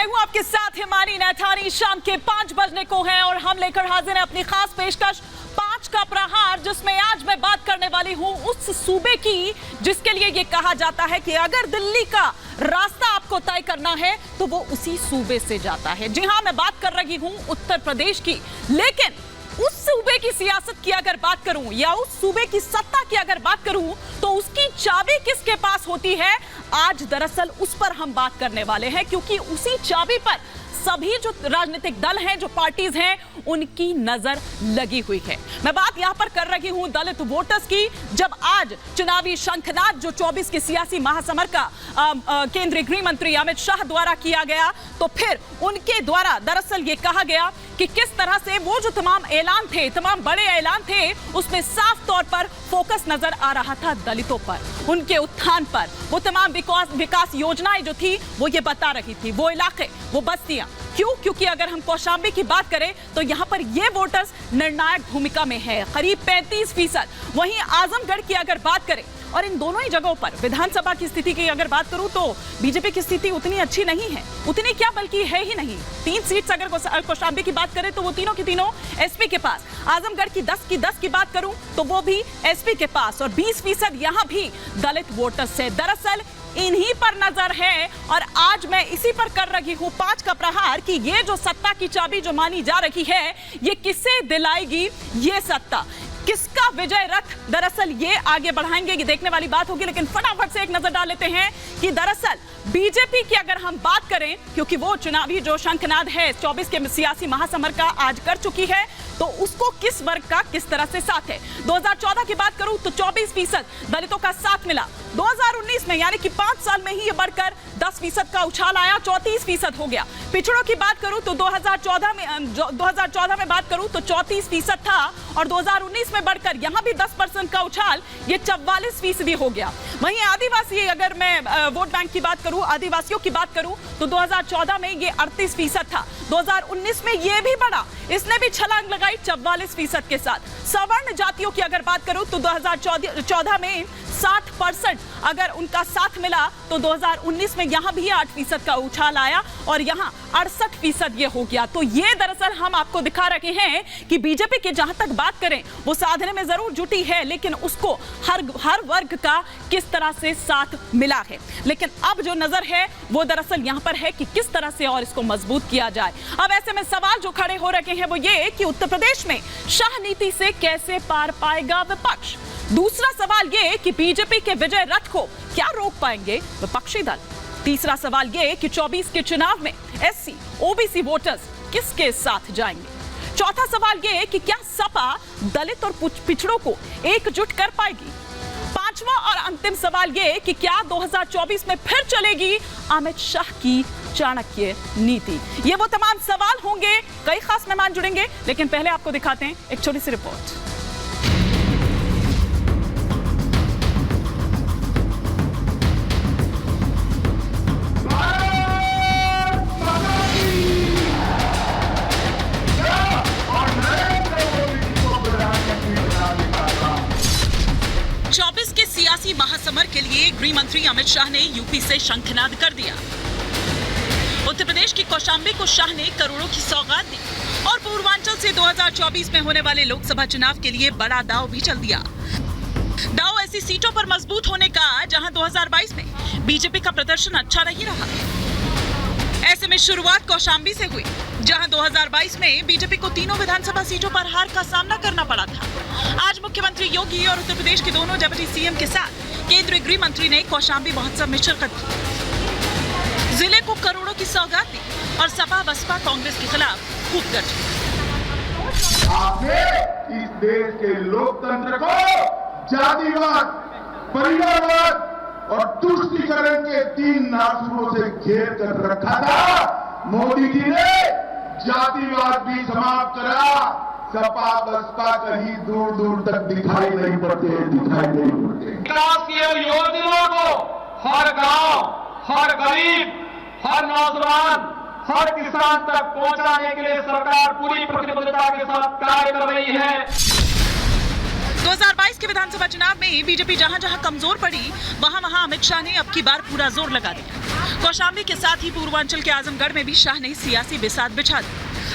मैं हूं आपके साथ हिमानी नैथानी। शाम के 5 बजने को है और हम लेकर हाजिर हैं अपनी खास पेशकश 5 का प्रहार, जिसमें आज मैं बात करने वाली हूं उस सूबे की जिसके लिए ये कहा जाता है कि अगर दिल्ली का रास्ता आपको तय करना है तो वो उसी सूबे से जाता है। जी हां, मैं बात कर रही हूं उत्तर प्रदेश की। लेकिन उस सूबे की सियासत की अगर बात करूं या उस सूबे की सत्ता की अगर बात करूं तो उसकी चाबी किसके पास होती है, आज दरअसल उस पर हम बात करने वाले हैं, क्योंकि उसी चाबी पर सभी जो राजनीतिक दल हैं, जो पार्टीज हैं, उनकी नजर लगी हुई है। मैं बात यहां पर कर रही हूं दलित वोटर्स की। जब आज चुनावी शंखनाद जो 24 के सियासी महासमर का केंद्रीय गृह मंत्री अमित शाह द्वारा किया गया, तो फिर उनके द्वारा दरअसल ये कहा गया कि किस तरह से वो जो तमाम ऐलान थे, तमाम बड़े ऐलान थे, उसमें साफ तौर पर फोकस नजर आ रहा था दलितों पर, उनके उत्थान पर। वो तमाम विकास योजनाएं जो थी वो ये बता रही थी, वो इलाके, वो बस्तियां। क्यों? क्योंकि अगर हम कौशांबी की बात करें तो यहां पर ये वोटर्स निर्णायक भूमिका में है, करीब 35%। वहीं आजमगढ़ की अगर बात करें, और इन दोनों ही जगहों पर विधानसभा की स्थिति की अगर बात करूं तो बीजेपी की स्थिति उतनी अच्छी नहीं है, उतनी क्या बल्कि है ही नहीं। 3 सीट्स अगर कौशांबी की बात करें तो वो तीनों की तीनों एसपी के पास। आजमगढ़ की 10 की बात करूं तो वो भी एसपी के पास, और 20% यहां भी दलित वोटर्स है। दरअसल इन्हीं पर नजर है और आज मैं इसी पर कर रही हूं 5 का प्रहार कि ये जो सत्ता की चाबी जो मानी जा रही है, ये किसे दिलाएगी ये सत्ता, किसका विजय रथ दरअसल ये आगे बढ़ाएंगे, ये देखने वाली बात होगी। लेकिन फटाफट से एक नजर डाल लेते हैं कि दरअसल बीजेपी की अगर हम बात करें, क्योंकि वो चुनावी जो शंखनाद है 24 के सियासी महासमर का आज कर चुकी है, तो उसको किस वर्ग का किस तरह से साथ है। 2014 की बात करूं तो 24% दलितों का साथ मिला। 2019 में यानी कि 5 साल में ही ये बढ़कर 10% का उछाल आया, 34% हो गया। पिछड़ों की बात करूं तो 2014 में बात करूं तो 34% था, और 2019 में बढ़कर यहां भी 10% का उछाल, ये 44% हो गया। वहीं आदिवासी, अगर मैं वोट बैंक की बात करूं, आदिवासियों की बात करूं तो 2014 में ये 38% था, 2019 में ये भी बढ़ा, इसने भी छलांग लगाई 44% के साथ। सवर्ण जातियों की अगर बात करूं तो 2014 में 60% अगर उनका साथ मिला तो 2019 में यहां भी 8% का उछाल आया, और यहां 68% ये हो गया। तो ये दरअसल हम आपको दिखा रहे हैं कि बीजेपी की जहां तक बात करें वो साधने में जरूर जुटी है, लेकिन उसको हर वर्ग का किस तरह से साथ मिला है। लेकिन अब जो नजर है वो दरअसल यहां पर है कि किस तरह से और इसको मजबूत किया जाए। अब ऐसे में सवाल जो खड़े हो रहे हैं वो ये कि उत्तर प्रदेश में शाह नीति से कैसे पार पाएगा विपक्ष। दूसरा सवाल ये कि बीजेपी के विजय रथ को क्या रोक पाएंगे विपक्षी दल। तीसरा सवाल ये कि 24 के चुनाव में एससी ओबीसी वोटर्स किसके साथ जाएंगे। चौथा सवाल ये कि क्या सपा दलित और पिछड़ों को एकजुट कर पाएगी। पांचवा और अंतिम सवाल ये कि क्या 2024 में फिर चलेगी अमित शाह की चाणक्य नीति। ये वो तमाम सवाल होंगे, कई खास मेहमान जुड़ेंगे, लेकिन पहले आपको दिखाते हैं एक छोटी सी रिपोर्ट। महासमर के लिए गृह मंत्री अमित शाह ने यूपी से शंखनाद कर दिया। उत्तर प्रदेश की कौशांबी को शाह ने करोड़ों की सौगात दी, और पूर्वांचल से 2024 में होने वाले लोकसभा चुनाव के लिए बड़ा दांव भी चल दिया। दांव ऐसी सीटों पर मजबूत होने का जहां 2022 में बीजेपी का प्रदर्शन अच्छा नहीं रहा। ऐसे में शुरुआत कौशांबी से हुई, जहां 2022 में बीजेपी को तीनों विधानसभा सीटों पर हार का सामना करना पड़ा था। आज मुख्यमंत्री योगी और उत्तर प्रदेश के दोनों डिप्टी सीएम के साथ केंद्रीय गृह मंत्री ने कौशांबी महोत्सव में शिरकत की, जिले को करोड़ों की सौगात दी, और सपा बसपा कांग्रेस के खिलाफ खूब गरजे। आपने इस देश के लोकतंत्र को जातिवाद, परिवारवाद और तुष्टीकरण के 3 नासूरों से घेर कर रखा था। मोदी जी ने जातिवाद भी समाप्त करा, सपा बसपा कहीं दूर दूर तक दिखाई नहीं पड़ते। विकास की योजनाओं को हर गांव, हर गरीब, हर नौजवान, हर किसान तक पहुंचाने के लिए सरकार पूरी प्रतिबद्धता के साथ कार्य कर रही है। 2022 के विधानसभा चुनाव में बीजेपी जहां जहां कमजोर पड़ी, वहां अमित शाह ने अब की बार पूरा जोर लगा दिया। कौशाम्बी के साथ ही पूर्वांचल के आजमगढ़ में भी शाह ने सियासी बिसात बिछा दी।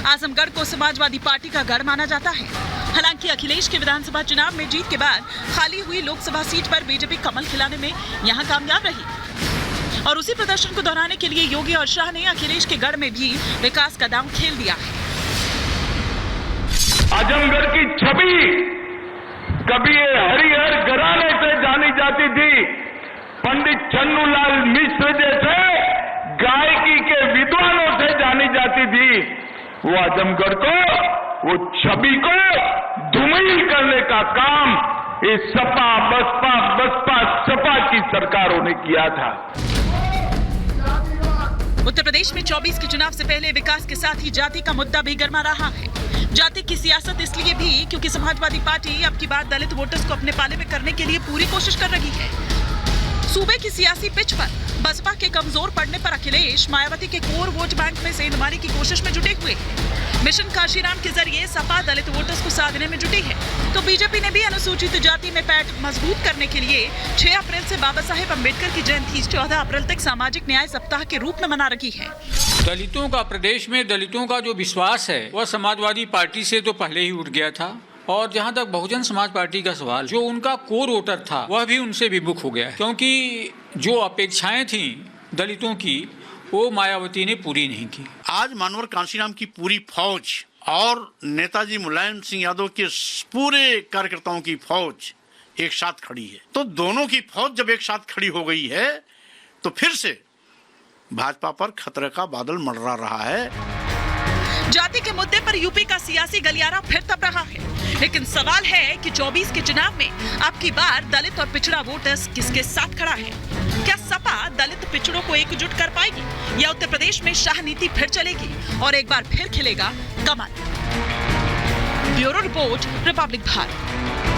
आजमगढ़ को समाजवादी पार्टी का गढ़ माना जाता है। हालांकि अखिलेश के विधानसभा चुनाव में जीत के बाद खाली हुई लोकसभा सीट पर बीजेपी कमल खिलाने में यहां कामयाब रही और उसी प्रदर्शन को दोहराने के लिए योगी और शाह ने अखिलेश के गढ़ में भी विकास का दांव खेल दिया है। आजमगढ़ की छवि कभी ये हरिहर घराने से जानी जाती थी, पंडित छन्नूलाल मिश्र जैसे गायकी के विद्वानों से जानी जाती थी। वो आजमगढ़ को, वो छवि को धूमिल करने का काम इस सपा बसपा सपा की सरकारों ने किया था। उत्तर प्रदेश में 24 के चुनाव से पहले विकास के साथ ही जाति का मुद्दा भी गर्मा रहा है। जाति की सियासत इसलिए भी क्योंकि समाजवादी पार्टी अब की बार दलित वोटर्स को अपने पाले में करने के लिए पूरी कोशिश कर रही है। सूबे की सियासी पिच पर बसपा के कमजोर पड़ने पर अखिलेश मायावती के कोर वोट बैंक में सेंधमारी की कोशिश में जुटे हुए हैं। मिशन काशीराम के जरिए सपा दलित वोटर्स को साधने में जुटी है, तो बीजेपी ने भी अनुसूचित जाति में पैठ मजबूत करने के लिए 6 अप्रैल से बाबा साहेब अम्बेडकर की जयंती 14 अप्रैल तक सामाजिक न्याय सप्ताह के रूप में मना रखी है। दलितों का प्रदेश में दलितों का जो विश्वास है वह समाजवादी पार्टी से तो पहले ही उठ गया था, और जहां तक बहुजन समाज पार्टी का सवाल, जो उनका कोर वोटर था वह भी उनसे विमुख हो गया है, क्योंकि जो अपेक्षाएं थी दलितों की वो मायावती ने पूरी नहीं की। आज मानवर कांशीराम की पूरी फौज और नेताजी मुलायम सिंह यादव के पूरे कार्यकर्ताओं की फौज एक साथ खड़ी है। तो दोनों की फौज जब एक साथ खड़ी हो गई है तो फिर से भाजपा पर खतरे का बादल मंडरा रहा है। जाति के मुद्दे पर यूपी का सियासी गलियारा फिर तप रहा है, लेकिन सवाल है कि 24 के चुनाव में अब की बार दलित और पिछड़ा वोटर्स किसके साथ खड़ा है? क्या सपा दलित पिछड़ों को एकजुट कर पाएगी या उत्तर प्रदेश में शाह नीति फिर चलेगी और एक बार फिर खिलेगा कमल? Bureau report, Republic Bharat.